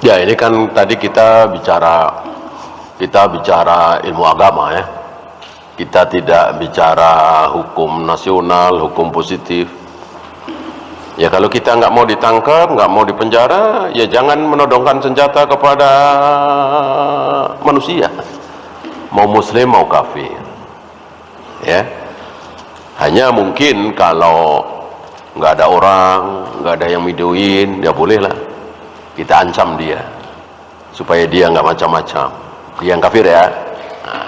Ya, ini kan tadi kita bicara ilmu agama ya. Kita tidak bicara hukum nasional, hukum positif. Ya kalau kita nggak mau ditangkap, nggak mau dipenjara, ya jangan menodongkan senjata kepada manusia, mau muslim mau kafir. Ya, hanya mungkin kalau nggak ada orang, nggak ada yang videoin, ya bolehlah kita ancam dia supaya dia nggak macam-macam. Dia yang kafir ya. Nah,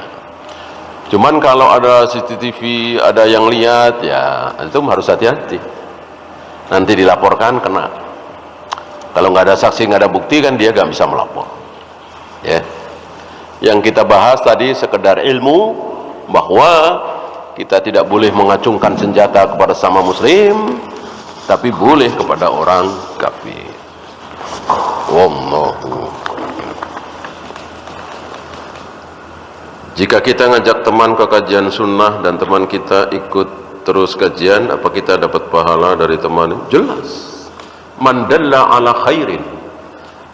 cuman kalau ada CCTV, ada yang lihat, ya itu harus hati-hati. Nanti dilaporkan kena. Kalau nggak ada saksi, nggak ada bukti, kan dia nggak bisa melapor. Ya, yang kita bahas tadi sekedar ilmu bahwa kita tidak boleh mengacungkan senjata kepada sama muslim, tapi boleh kepada orang kafir. Wallahu. Jika kita ngajak teman ke kajian sunnah dan teman kita ikut terus kajian, apa kita dapat pahala dari teman? Jelas. Man dalla ala khairin,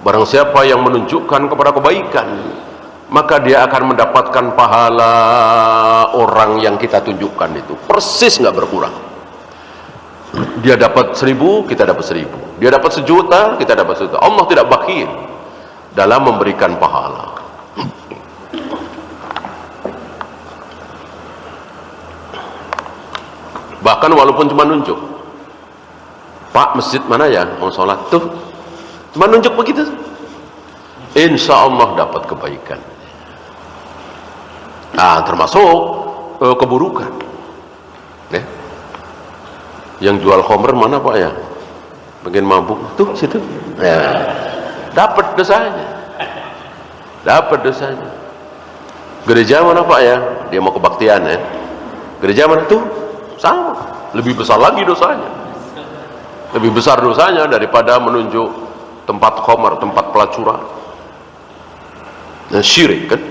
barang siapa yang menunjukkan kepada kebaikan, maka dia akan mendapatkan pahala orang yang kita tunjukkan itu persis, nggak berkurang. Dia dapat 1000, kita dapat 1000. Dia dapat 1.000.000, kita dapat 1.000.000. Allah tidak bakhil dalam memberikan pahala. Bahkan walaupun cuma nunjuk, Pak, masjid mana ya mau sholat tuh, cuma nunjuk begitu, insya Allah dapat kebaikan. Nah, termasuk keburukan. Yang jual khamr mana Pak ya, bagian mabuk tuh situ, ya, dapat dosanya, dapat dosanya. Gereja mana Pak ya, dia mau kebaktian ya, gereja mana tuh, sama, lebih besar lagi dosanya, lebih besar dosanya daripada menunjuk tempat khamr, tempat pelacuran. Nah, syirik kan.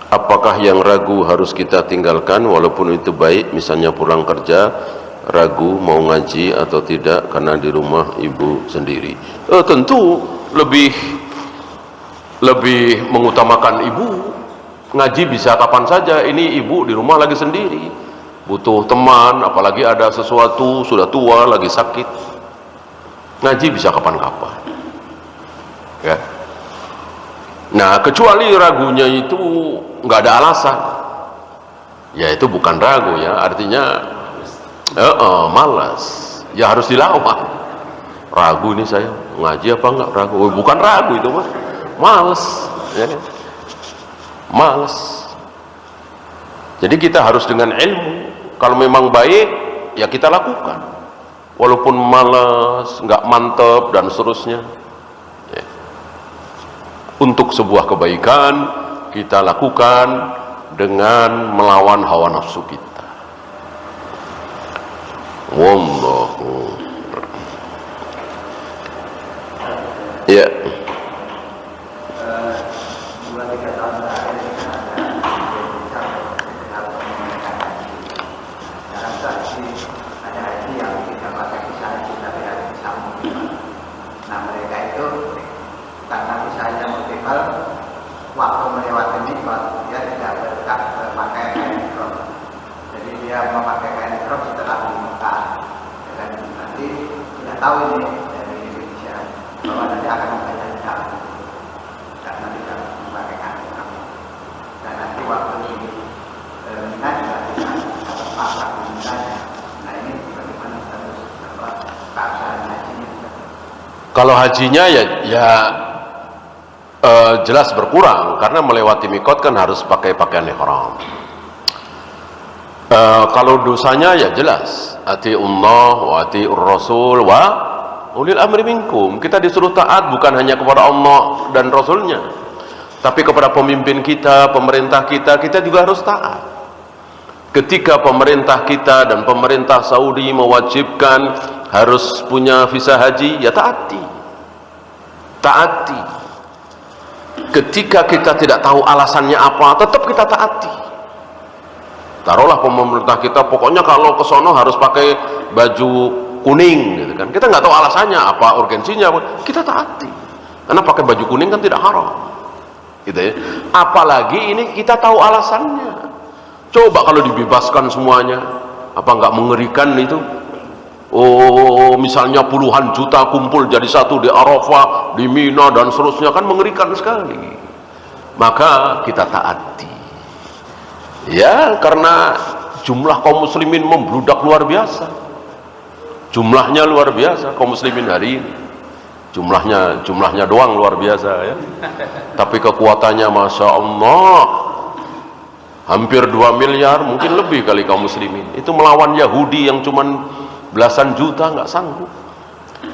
Apakah yang ragu harus kita tinggalkan walaupun itu baik, misalnya pulang kerja ragu mau ngaji atau tidak karena di rumah ibu sendiri? Tentu lebih mengutamakan ibu. Ngaji bisa kapan saja, ini ibu di rumah lagi sendiri, butuh teman, apalagi ada sesuatu, sudah tua, lagi sakit. Ngaji bisa kapan-kapan ya. Nah, kecuali ragunya itu nggak ada alasan, ya itu bukan ragu ya, artinya malas, ya harus dilawan. Ragu ini saya ngaji apa enggak, ragu, bukan ragu itu mah, malas ya. Malas. Jadi kita harus dengan ilmu. Kalau memang baik, ya kita lakukan. Walaupun malas, nggak mantep dan seterusnya. Ya. Untuk sebuah kebaikan kita lakukan dengan melawan hawa nafsu kita. Wallahu. Ya. Waktu melewati mikot, dia tidak berhak memakai kain ihram. Jadi dia memakai kain ihram setelah di Mekah. Dan nanti tidak tahu ini dari Indonesia bahwa nanti akan membaca hijab karena tidak memakai kain ihram. Dan nanti waktu di Mina juga tidak terpaksa misalnya. Nah, ini bagaimana status keabsahan hajinya? Kalau hajinya ya jelas berkurang karena melewati mikot kan harus pakai pakaian ihram. Kalau dosanya ya jelas, atiullah wa atiur rasul wa ulil amri minkum. Kita disuruh taat bukan hanya kepada Allah dan Rasulnya, tapi kepada pemimpin kita, pemerintah kita, kita juga harus taat. Ketika pemerintah kita dan pemerintah Saudi mewajibkan harus punya visa haji, ya taati. Ketika kita tidak tahu alasannya apa, tetap kita taati. Taruhlah pemerintah kita pokoknya kalau ke sono harus pakai baju kuning gitu kan. Kita nggak tahu alasannya apa, urgensinya apa, kita taati. Karena pakai baju kuning kan tidak haram. Gitu ya. Apalagi ini kita tahu alasannya. Coba kalau dibebaskan semuanya, apa nggak mengerikan itu? Oh, misalnya puluhan juta kumpul jadi satu di Arafah, di Mina dan seterusnya, kan mengerikan sekali. Maka kita taati. Ya, karena jumlah kaum muslimin membludak luar biasa. Jumlahnya luar biasa kaum muslimin hari ini. Jumlahnya doang luar biasa ya. Tapi kekuatannya Masya Allah. Hampir 2 miliar, mungkin lebih kali kaum muslimin. Itu melawan Yahudi yang cuman belasan juta, nggak sanggup.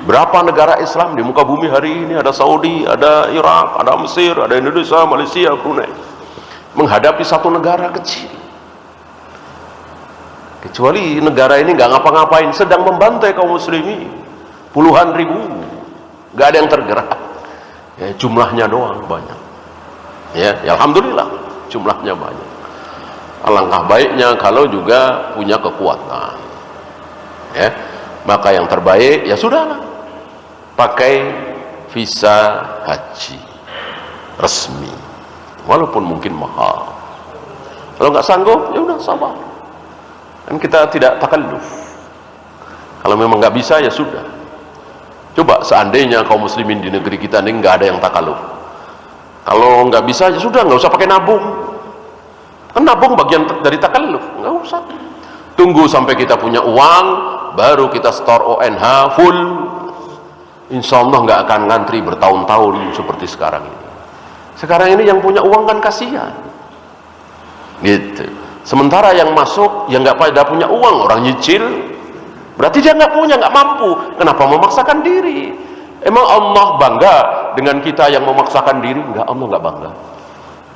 Berapa negara Islam di muka bumi hari ini? Ada Saudi, ada Irak, ada Mesir, ada Indonesia, Malaysia, Brunei. Menghadapi satu negara kecil. Kecuali negara ini nggak ngapa-ngapain, sedang membantai kaum muslimin. Puluhan ribu, nggak ada yang tergerak. Ya, jumlahnya doang banyak. Ya, alhamdulillah jumlahnya banyak. Alangkah baiknya kalau juga punya kekuatan. Ya, maka yang terbaik ya sudahlah, pakai visa haji resmi, walaupun mungkin mahal. Kalau nggak sanggup ya udah sabar, kan kita tidak takalluf. Kalau memang nggak bisa ya sudah. Coba seandainya kaum muslimin di negeri kita ini nggak ada yang takalluf, kalau nggak bisa ya sudah, nggak usah pakai nabung. Kan nabung bagian dari takalluf, nggak usah. Tunggu sampai kita punya uang, baru kita store ONH full. Insya Allah nggak akan ngantri bertahun-tahun seperti sekarang ini. Sekarang ini yang punya uang kan kasihan, gitu. Sementara yang masuk yang nggak pada punya uang, orang nyicil, berarti dia nggak punya, nggak mampu. Kenapa memaksakan diri? Emang Allah bangga dengan kita yang memaksakan diri? Enggak, Allah nggak bangga.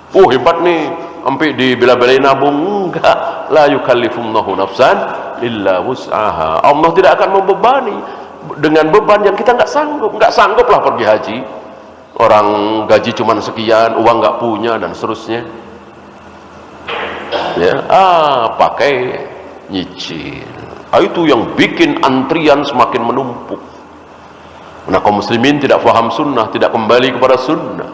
Oh hebat nih, sampai dibela-belain nabung. Enggak, la yukallifullahu nafsan illa wus'aha. Allah tidak akan membebani dengan beban yang kita nggak sanggup lah pergi haji. Orang gaji cuma sekian, uang nggak punya dan seterusnya. Ya, pakai nyicil. Itu yang bikin antrian semakin menumpuk. Nah, kaum muslimin tidak faham sunnah, tidak kembali kepada sunnah.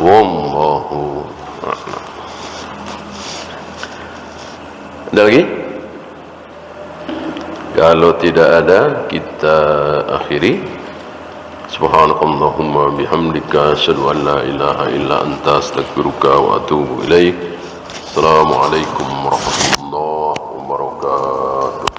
Wallahu a'lam. Ada lagi? Kalau tidak ada, kita akhiri. Subhanakallahumma bihamdika asyhadu an la ilaha illa anta astaghfiruka wa atubu ilaik. Assalamualaikum warahmatullahi wabarakatuh.